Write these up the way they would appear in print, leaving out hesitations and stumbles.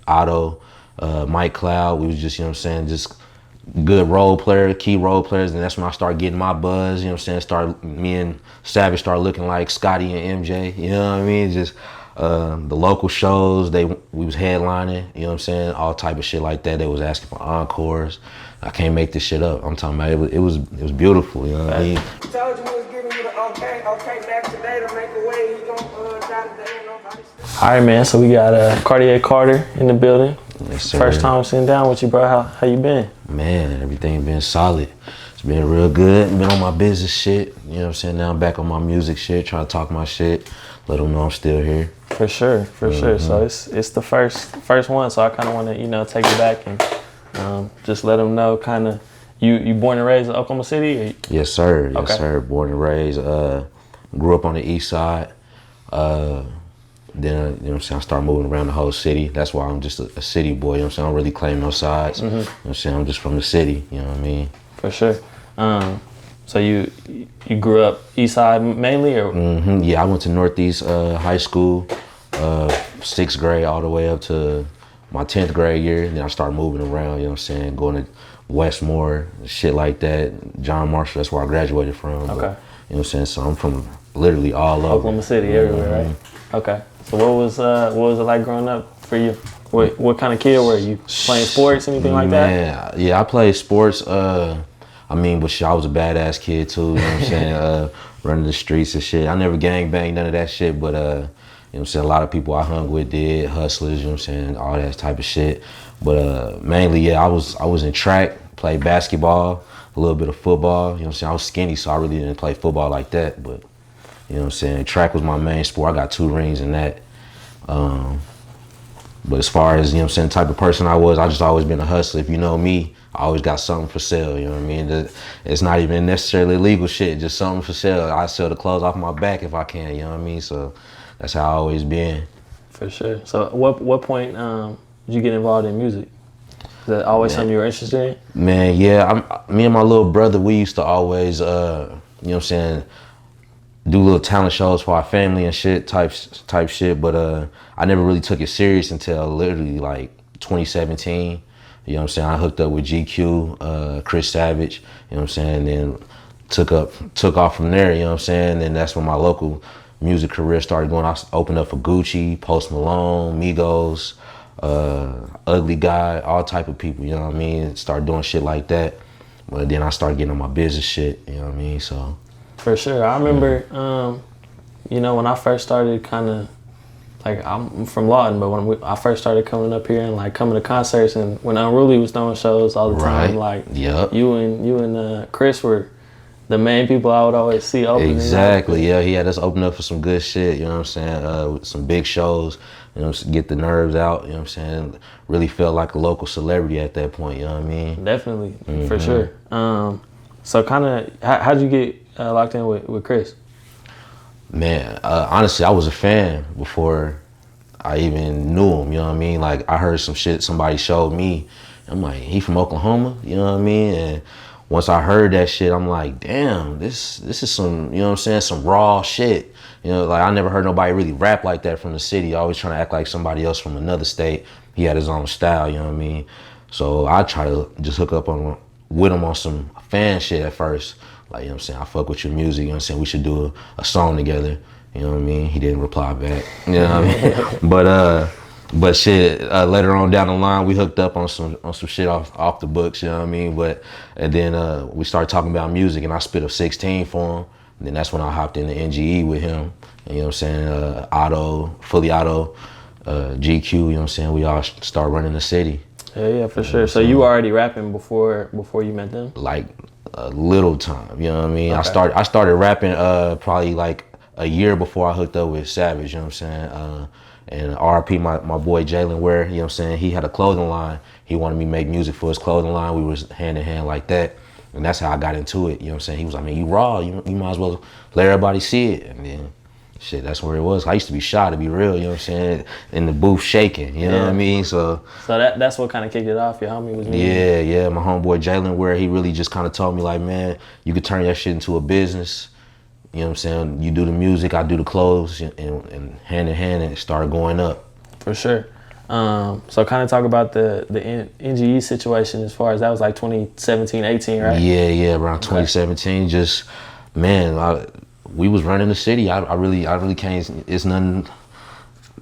Otto, Mike Cloud. We was just, you know what I'm saying, just good role player, key role players, and that's when I started getting my buzz, you know what I'm saying, me and Savage started looking like Scotty and MJ, you know what I mean, just the local shows, we was headlining, you know what I'm saying, all type of shit like that. They was asking for encores. I can't make this shit up. I'm talking about it was beautiful, you know what I mean. Told you we was giving you the okay back today to make a way. He gon' die today, nobody. All right, man. So we got Cartier Carter in the building. Yes, sir. First time sitting down with you, bro. How you been? Man, everything been solid. It's been real good. Been on my business shit. You know what I'm saying? Now I'm back on my music shit, trying to talk my shit. Let them know I'm still here. For sure, for sure. So it's the first one. So I kind of want to take it back and just let them know kind of you born and raised in Oklahoma City? Or? Yes, sir. Yes, okay. sir. Born and raised. Grew up on the east side. Then, you know what I'm saying, I started moving around the whole city. That's why I'm just a city boy, you know what I'm saying? I don't really claim no sides. You know what I'm saying? I'm just from the city, you know what I mean? For sure. So you grew up east side mainly, or? Yeah, I went to Northeast High School, 6th grade all the way up to my 10th grade year. Then I started moving around, you know what I'm saying? Going to Westmore, shit like that. John Marshall, that's where I graduated from. Okay. But, you know what I'm saying? So I'm from literally all over. Oklahoma City, everywhere, right? Okay. So what was it like growing up for you? What kind of kid were you? Playing sports, anything like that? Yeah, I played sports. I mean, but shit, I was a badass kid too, you know what I'm saying? Running the streets and shit. I never gang banged, none of that shit, but you know what I'm saying, a lot of people I hung with did, hustlers, you know what I'm saying, all that type of shit. But mainly, yeah, I was in track, played basketball, a little bit of football, you know what I'm saying? I was skinny, so I really didn't play football like that, but you know what I'm saying, track was my main sport. I got 2 rings in that. But as far as, you know what I'm saying, type of person I just always been a hustler. If you know me, I always got something for sale, you know what I mean? It's not even necessarily legal shit, just something for sale. I sell the clothes off my back if I can, you know what I mean? So that's how I always been. For sure. So what point did you get involved in music? Is that always something you were interested in? Man, yeah, me and my little brother, we used to always, you know what I'm saying, do little talent shows for our family and shit, type shit, but I never really took it serious until literally like 2017. You know what I'm saying? I hooked up with GQ, Chris Savage, you know what I'm saying, and then took off from there, you know what I'm saying, and that's when my local music career started going. I opened up for Gucci, Post Malone, Migos, Ugly Guy, all type of people, you know what I mean? Started doing shit like that, but then I started getting on my business shit, you know what I mean, so. For sure. I remember, you know, when I first started kind of, like, I'm from Lawton, but when I first started coming up here and, like, coming to concerts, and when Unruly was throwing shows all the time, like, you and Chris were the main people I would always see opening. Exactly, yeah, he had us open up for some good shit, you know what I'm saying, with some big shows, you know, get the nerves out, you know what I'm saying, really felt like a local celebrity at that point, you know what I mean? Definitely, for sure. So kind of, how'd you get locked in with Chris? Man, honestly, I was a fan before I even knew him, you know what I mean? Like, I heard some shit somebody showed me. I'm like, he from Oklahoma, you know what I mean? And once I heard that shit, I'm like, damn, this is some, you know what I'm saying, some raw shit. You know, like, I never heard nobody really rap like that from the city. Always trying to act like somebody else from another state. He had his own style, you know what I mean? So I try to just hook up with him on some fan shit at first. Like, you know what I'm saying, I fuck with your music, you know what I'm saying, we should do a song together, you know what I mean? He didn't reply back, you know what I mean? But shit, later on down the line, we hooked up on some shit off the books, you know what I mean? And then we started talking about music, and I spit a 16 for him, and then that's when I hopped into NGE with him, and, you know what I'm saying, Fully Auto, GQ, you know what I'm saying, we all start running the city. Yeah, for sure. So you were already rapping before you met them? Like, a little time, you know what I mean? Okay. I started rapping probably like a year before I hooked up with Savage, you know what I'm saying? And RP, my boy Jalen Ware, you know what I'm saying? He had a clothing line. He wanted me to make music for his clothing line. We was hand in hand like that. And that's how I got into it, you know what I'm saying? He was like, man, you raw, you might as well let everybody see it. And then, shit, that's where it was. I used to be shy, to be real, you know what I'm saying? In the booth shaking, you know what I mean? So that's what kind of kicked it off, your homie was me? Yeah, my homeboy Jalen Ware, he really just kind of told me like, man, you could turn that shit into a business. You know what I'm saying? You do the music, I do the clothes, and hand in hand, and it started going up. For sure. So kind of talk about the NGE situation as far as that was like 2017, 18, right? Yeah, around 2017. Just, man, we was running the city. I really can't, it's nothing.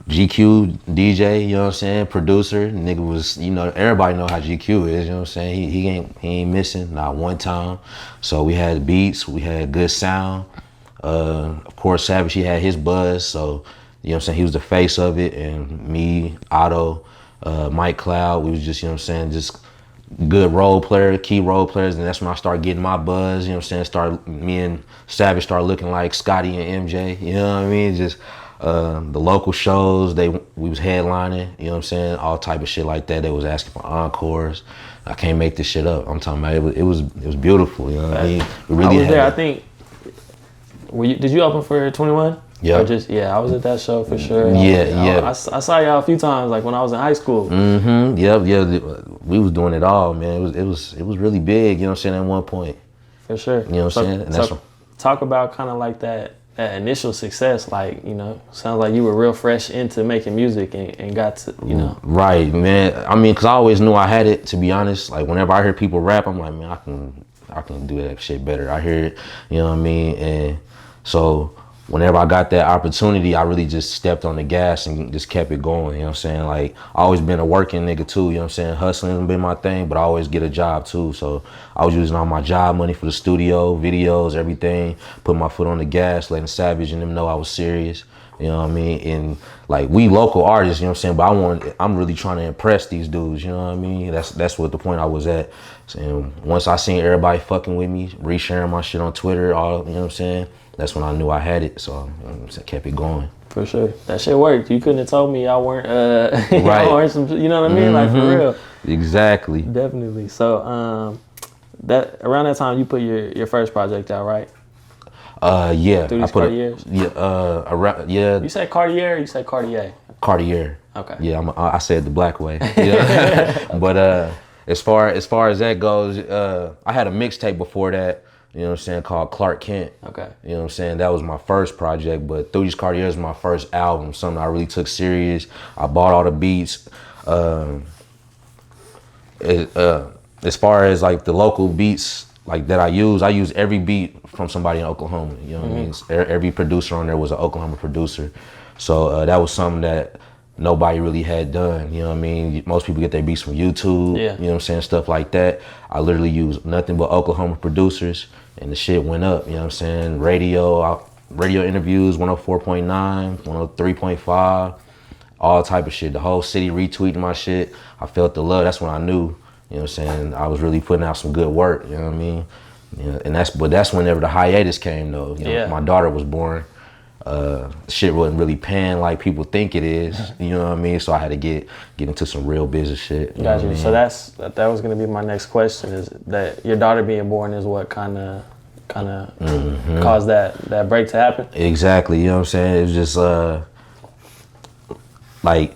GQ, DJ, you know what I'm saying, producer, nigga was, you know, everybody know how GQ is, you know what I'm saying, he ain't missing, not one time. So we had beats, we had good sound. Of course, Savage, he had his buzz, so, you know what I'm saying, he was the face of it, and me, Otto, Mike Cloud, we was just, you know what I'm saying, just good role player, key role players, and that's when I started getting my buzz, you know what I'm saying, me and Savage started looking like Scotty and MJ, you know what I mean, just the local shows, we was headlining, you know what I'm saying, all type of shit like that. They was asking for encores. I can't make this shit up. I'm talking about it was beautiful, you know what I mean? We really I was there, I think, did you open for 21? Yeah. I was at that show for sure. Yeah. I saw y'all a few times, like when I was in high school. Yeah. We was doing it all, man. It was really big, you know what I'm saying, at one point. For sure. You know what I'm saying? And so talk about kind of like that initial success, like, you know, sounds like you were real fresh into making music and got to, you know. Right, man. I mean, because I always knew I had it, to be honest. Like, whenever I hear people rap, I'm like, man, I can do that shit better. I hear it, you know what I mean? And so whenever I got that opportunity, I really just stepped on the gas and just kept it going, you know what I'm saying? Like, I always been a working nigga too, you know what I'm saying? Hustling has been my thing, but I always get a job too. So I was using all my job money for the studio, videos, everything, put my foot on the gas, letting Savage and them know I was serious, you know what I mean? And like, we local artists, you know what I'm saying? But I'm really trying to impress these dudes, you know what I mean? That's what the point I was at. And once I seen everybody fucking with me, resharing my shit on Twitter, all, you know what I'm saying? That's when I knew I had it, so I kept it going. For sure. That shit worked. You couldn't have told me y'all weren't, right. y'all weren't some, you know what I mean? Like, for real. Exactly. Definitely. So, that around that time, you put your first project out, right? Yeah. Through these Cartiers? Yeah. You said Cartier or you said Cartier? Cartier. Okay. Yeah, I said the black way. Yeah. But as far as that goes, I had a mixtape before that, you know what I'm saying, called Clark Kent. Okay. You know what I'm saying? That was my first project, but Through These Cartiers was my first album, something I really took serious. I bought all the beats. As far as like the local beats like that I use every beat from somebody in Oklahoma. You know what I mean? Every producer on there was an Oklahoma producer. So that was something that nobody really had done, you know what I mean? Most people get their beats from YouTube, you know what I'm saying, stuff like that. I literally used nothing but Oklahoma producers, and the shit went up, you know what I'm saying? Radio interviews, 104.9, 103.5, all type of shit. The whole city retweeting my shit. I felt the love. That's when I knew, you know what I'm saying, I was really putting out some good work, you know what I mean? Yeah, and that's whenever the hiatus came though. You know, my daughter was born. Shit wasn't really paying like people think it is, you know what I mean? So I had to get into some real business shit. Got you. So that was gonna be my next question, is that your daughter being born is what kind of caused that break to happen? Exactly, you know what I'm saying? It was just like,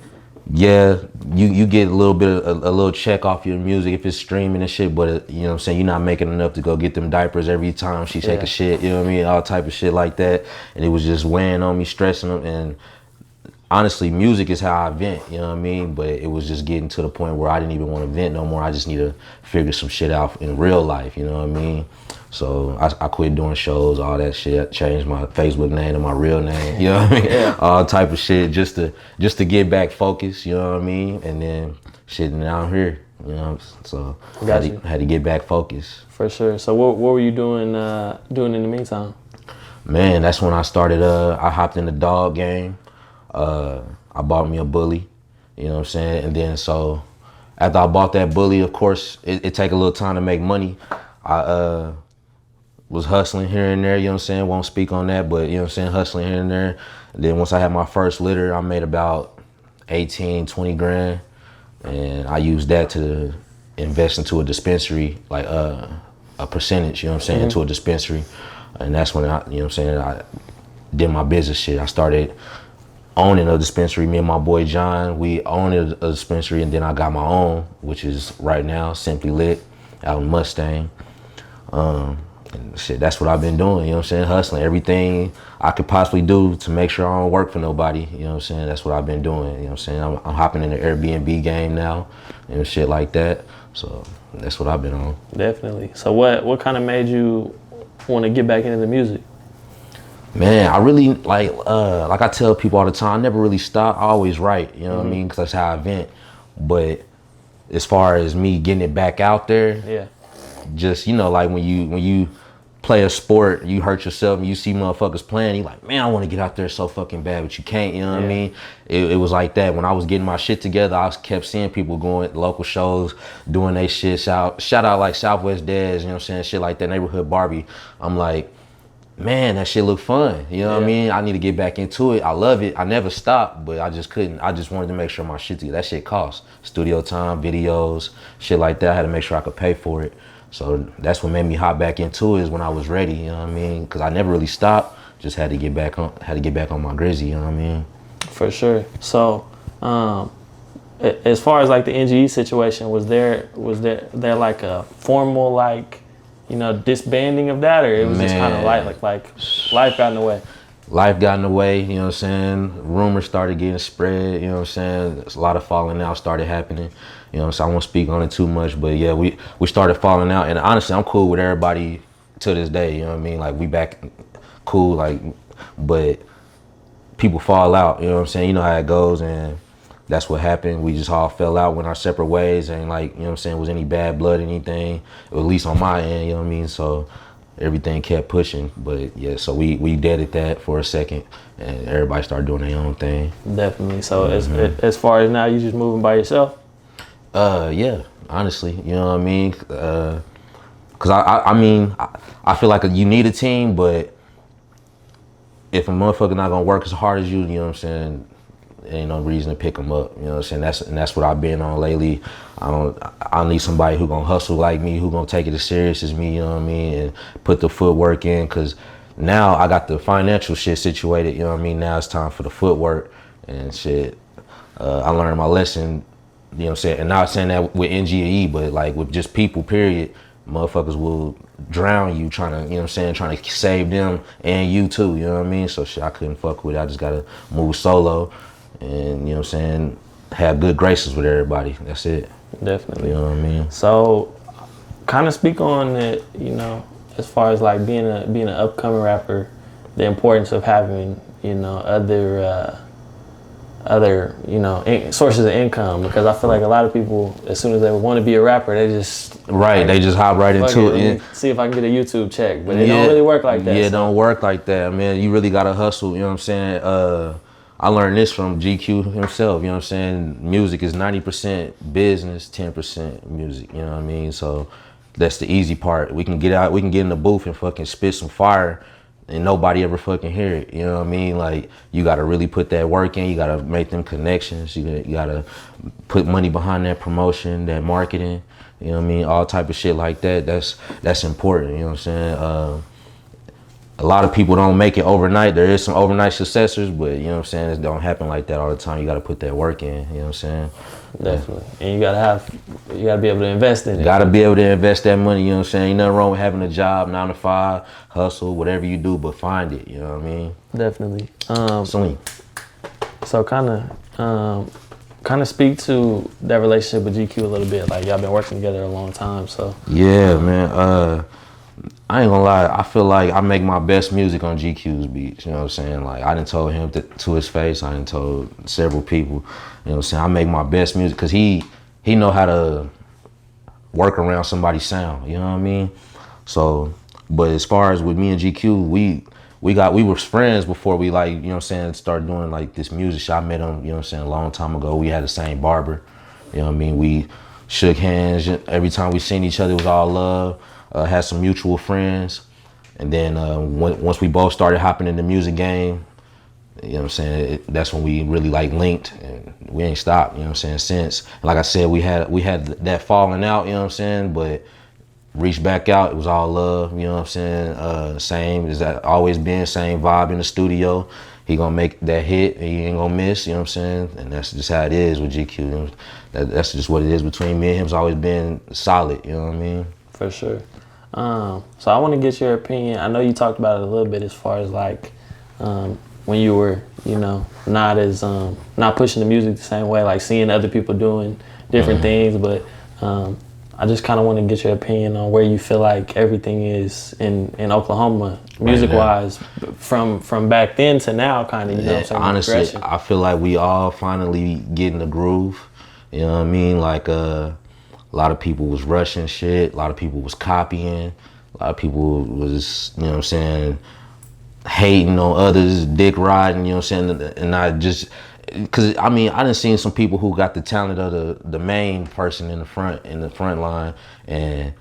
yeah, you get a little bit of a little check off your music if it's streaming and shit, but you know what I'm saying, you're not making enough to go get them diapers every time she take a shit, you know what I mean, all type of shit like that. And it was just weighing on me, stressing them. And honestly, music is how I vent, you know what I mean? But it was just getting to the point where I didn't even want to vent no more. I just need to figure some shit out in real life, you know what I mean? So I quit doing shows, all that shit, changed my Facebook name to my real name, you know what I mean? All type of shit just to get back focused, you know what I mean? And then shit, now I'm here, you know, so had to get back focused. For sure. So what were you doing in the meantime? Man, that's when I started, I hopped in the dog game. I bought me a bully, you know what I'm saying? And then so after I bought that bully, of course, it take a little time to make money. I was hustling here and there, you know what I'm saying? Won't speak on that, but you know what I'm saying, hustling here and there. And then once I had my first litter, I made about 18, 20 grand. And I used that to invest into a dispensary, like a percentage, you know what I'm saying, into a dispensary. And that's when you know what I'm saying, I did my business shit. I started owning a dispensary. Me and my boy John, we owned a dispensary, and then I got my own, which is right now Simply Lit out in Mustang. And shit, that's what I've been doing, you know what I'm saying? Hustling everything I could possibly do to make sure I don't work for nobody, you know what I'm saying? That's what I've been doing, you know what I'm saying? I'm hopping in the Airbnb game now and shit like that. So that's what I've been on. Definitely. So what kind of made you want to get back into the music? Man, I really like I tell people all the time, I never really stop. I always write, you know what I mean? Because that's how I vent. But as far as me getting it back out there, Yeah. just, you know, like when you play a sport, you hurt yourself and you see motherfuckers playing, you like, man, I want to get out there so fucking bad, but you can't, you know what I mean? It was like that. When I was getting my shit together, I kept seeing people going to local shows, doing they shit, shout out like Southwest Dez, you know what I'm saying, shit like that, Neighborhood Barbie. I'm like, man, that shit look fun, you know what I mean? I need to get back into it. I love it. I never stopped, but I just couldn't. I just wanted to make sure my shit together. That shit costs. Studio time, videos, shit like that. I had to make sure I could pay for it. So that's what made me hop back into it, is when I was ready, you know what I mean? Because I never really stopped. Just had to get back on my grizzy, you know what I mean? For sure. So, as far as like the NGE situation, was there like a formal like, you know, disbanding of that, or it was just kind of like life got in the way? Life got in the way, you know what I'm saying? Rumors started getting spread, you know what I'm saying? A lot of falling out started happening, you know what I'm saying? I won't speak on it too much, but yeah, we started falling out, and honestly, I'm cool with everybody to this day, you know what I mean? Like, we back cool, like, but people fall out, you know what I'm saying? You know how it goes, and that's what happened. We just all fell out, went our separate ways, and like, you know what I'm saying, was any bad blood, anything, at least on my end, you know what I mean? So everything kept pushing, but yeah, so we deaded that for a second, and everybody started doing their own thing. Definitely. So as far as now, you just moving by yourself? Yeah, honestly, you know what I mean? Cause I mean, I feel like you need a team, but if a motherfucker not gonna work as hard as you know what I'm saying, ain't no reason to pick them up, you know what I'm saying? That's what I've been on lately. I need somebody who gonna hustle like me, who gonna take it as serious as me, you know what I mean, and put the footwork in, cause now I got the financial shit situated, you know what I mean? Now it's time for the footwork and shit. I learned my lesson, you know what I'm saying? And not saying that with NGE, but like with just people, period, motherfuckers will drown you trying to, you know what I'm saying, trying to save them and you too, you know what I mean? So shit, I couldn't fuck with it. I just gotta move solo and, you know what I'm saying, have good graces with everybody. That's it. Definitely. You know what I mean? So kind of speak on it, you know, as far as like being an upcoming rapper, the importance of having, you know, other you know, sources of income, because I feel like a lot of people, as soon as they want to be a rapper, they just they just hop right into it. See if I can get a YouTube check, but it don't really work like that. Yeah, it don't work like that, man. You really gotta hustle, you know what I'm saying? I learned this from GQ himself, you know what I'm saying? Music is 90% business, 10% music, you know what I mean? So that's the easy part. We can get out, we can get in the booth and fucking spit some fire and nobody ever fucking hear it, you know what I mean? Like, you gotta really put that work in, you gotta make them connections, you gotta put money behind that promotion, that marketing, you know what I mean? All type of shit like that, that's important, you know what I'm saying? A lot of people don't make it overnight. There is some overnight successors, but you know what I'm saying, it don't happen like that all the time. You gotta put that work in, you know what I'm saying? Definitely. And you gotta be able to invest in it. Gotta be able to invest that money, you know what I'm saying? Ain't nothing wrong with having a job, 9 to 5, hustle, whatever you do, but find it, you know what I mean? Definitely. So kind of speak to that relationship with GQ a little bit. Like, y'all been working together a long time, so. Yeah, man. I ain't gonna lie, I feel like I make my best music on GQ's beats, you know what I'm saying? Like, I done told him to his face, I done told several people, you know what I'm saying? I make my best music because he know how to work around somebody's sound, you know what I mean? So, but as far as with me and GQ, we were friends before we, like, you know what I'm saying, started doing like this music shit. I met him, you know what I'm saying, a long time ago. We had the same barber, you know what I mean? We shook hands every time we seen each other. It was all love. Had some mutual friends, and then once we both started hopping in the music game, you know what I'm saying, that's when we really like linked, and we ain't stopped, you know what I'm saying, since. Like I said, we had that falling out, you know what I'm saying, but reached back out. It was all love, you know what I'm saying. Same as that always been, same vibe in the studio. He gonna make that hit, and he ain't gonna miss, you know what I'm saying, and that's just how it is with GQ. You know? That's just what it is between me and him. It's always been solid, you know what I mean. For sure. So I want to get your opinion. I know you talked about it a little bit as far as like when you were, you know, not as not pushing the music the same way, like seeing other people doing different things. But I just kind of want to get your opinion on where you feel like everything is in Oklahoma, music wise, from back then to now, kind of. You know what I'm saying? Honestly, I feel like we all finally getting the groove. You know what I mean? Like a lot of people was rushing shit. A lot of people was copying. A lot of people was, you know what I'm saying, hating on others, dick riding, you know what I'm saying? And I just, cause I mean, I done seen some people who got the talent of the main person in the front line and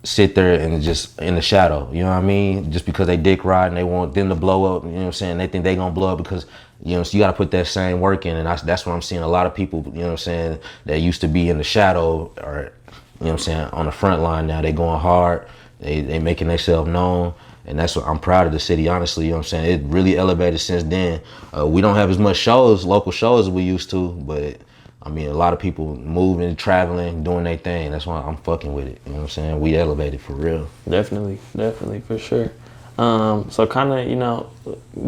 sit there and just in the shadow, you know what I mean? Just because they dick riding, they want them to blow up, you know what I'm saying? They think they gonna blow up because, you know, so you gotta put that same work in, and that's what I'm seeing. A lot of people, you know what I'm saying, that used to be in the shadow or, you know what I'm saying, on the front line now, they going hard, they making themselves known. And that's what I'm proud of the city, honestly, you know what I'm saying? It really elevated since then. We don't have as much shows, local shows as we used to, but I mean, a lot of people moving, traveling, doing their thing. That's why I'm fucking with it, you know what I'm saying? We elevated for real. Definitely, for sure. So kind of, you know,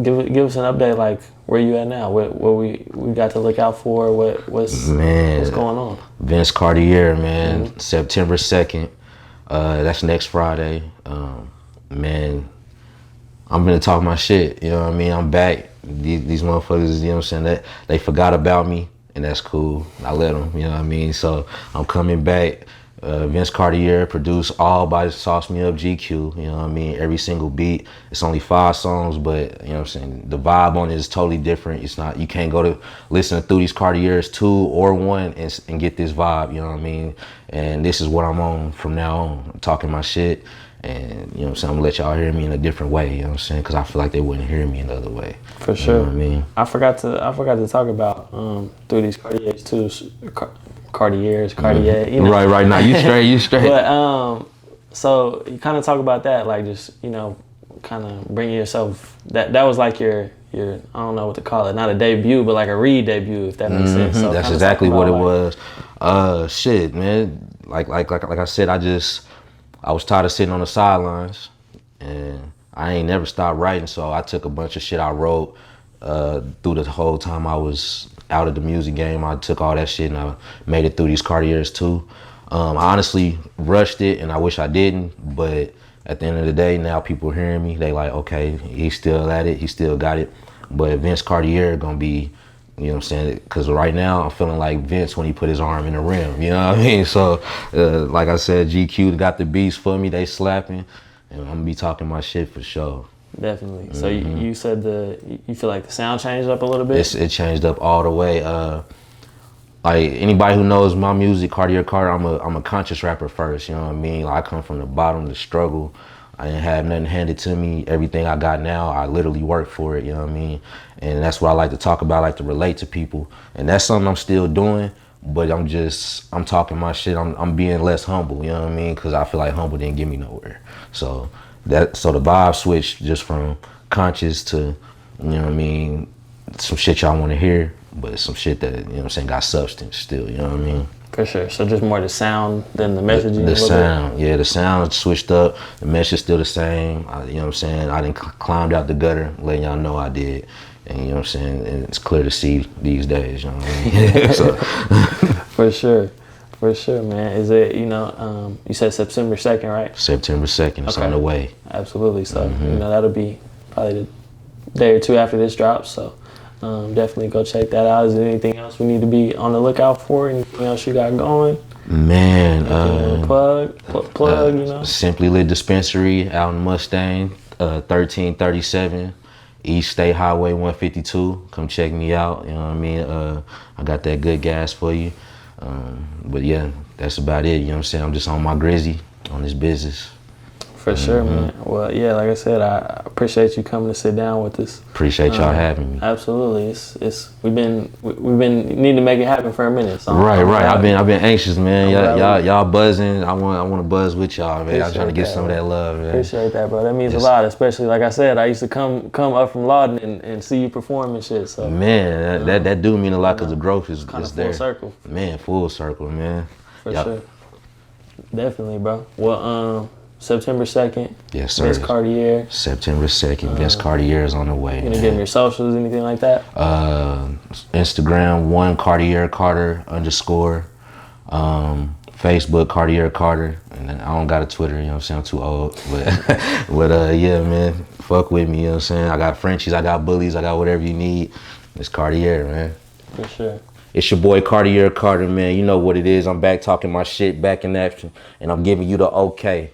give us an update, like where you at now, what we got to look out for, what's going on? Vince Cartier, man, September 2nd. That's next Friday. Man, I'm gonna talk my shit, you know what I mean? I'm back. These motherfuckers, you know what I'm saying, they forgot about me, and that's cool. I let them, you know what I mean? So I'm coming back. Vince Cartier, produced all by SAUCEMEUPGQ, you know what I mean? Every single beat. It's only 5 songs, but you know what I'm saying, the vibe on it is totally different. It's not, you can't go to listen through these Cartiers 2 or 1 and get this vibe, you know what I mean? And this is what I'm on from now on. I'm talking my shit. And, you know what I'm saying, I'm gonna let y'all hear me in a different way, you know what I'm saying? Because I feel like they wouldn't hear me another way. For sure. You know what I mean? I forgot to talk about through these Cartiers too. Cartier, you know. Right, now you straight. But so you kind of talk about that, like just, you know, kind of bringing yourself, that was like your I don't know what to call it, not a debut, but like a re-debut, if that makes sense. So that's exactly what it was. Shit, man. Like I said, I was tired of sitting on the sidelines, and I ain't never stopped writing, so I took a bunch of shit I wrote through the whole time I was out of the music game. I took all that shit and I made it through these Cartiers too. I honestly rushed it, and I wish I didn't, but at the end of the day, now people are hearing me. They like, okay, he's still at it, he still got it. But Vince Cartier gonna be, you know what I'm saying? Because right now I'm feeling like Vince when he put his arm in the rim, you know what I mean? So, like I said, GQ got the beats for me, they slapping, and I'm gonna be talking my shit for sure. Definitely. So you said you feel like the sound changed up a little bit? It changed up all the way. Like anybody who knows my music, Cartier Carter, I'm a conscious rapper first, you know what I mean? Like, I come from the bottom, the struggle. I didn't have nothing handed to me. Everything I got now, I literally worked for it, you know what I mean? And that's what I like to talk about, I like to relate to people. And that's something I'm still doing, but I'm talking my shit. I'm being less humble, you know what I mean? Because I feel like humble didn't get me nowhere. So the vibe switched just from conscious to, you know what I mean, some shit y'all want to hear, but some shit that, you know what I'm saying, got substance still, you know what I mean? For sure. So just more the sound than the messaging? The sound, yeah, the sound switched up. The message still the same. You know what I'm saying? I didn't climbed out the gutter, letting y'all know I did. And you know what I'm saying? And it's clear to see these days, you know what I mean? So. For sure, man. Is it, you know, you said September 2nd, right? September 2nd, it's on the way. Absolutely. So, you know, that'll be probably the day or two after this drops. So definitely go check that out. Is there anything else we need to be on the lookout for? Anything else you got going? Man, plug, you know? Simply Lit Dispensary out in Mustang, 1337 East State Highway 152. Come check me out, you know what I mean? I got that good gas for you. But yeah, that's about it, you know what I'm saying? I'm just on my grizzy, on this business. For sure, man. Well, yeah, like I said, I appreciate you coming to sit down with us. Appreciate y'all having me. Absolutely. We've been need to make it happen for a minute. So right. I've been anxious, man. Y'all buzzing. I want to buzz with y'all, man. I'm trying to get some of that love, man. Appreciate that, bro. That means a lot, especially like I said, I used to come up from Lawton and see you perform and shit. So man, that do mean a lot because the growth is kind of there. Full circle. Man, full circle, man. For sure. Definitely, bro. Well, September 2nd. Yes, sir. Miss Cartier. September 2nd. Miss Cartier is on the way. You gonna give them your socials, anything like that? Instagram, Cartier Carter _. Facebook, Cartier Carter. And then I don't got a Twitter, you know what I'm saying? I'm too old. But yeah, man, fuck with me, you know what I'm saying? I got Frenchies, I got bullies, I got whatever you need. It's Cartier, man. For sure. It's your boy Cartier Carter, man. You know what it is. I'm back talking my shit, back in action. And I'm giving you the OK.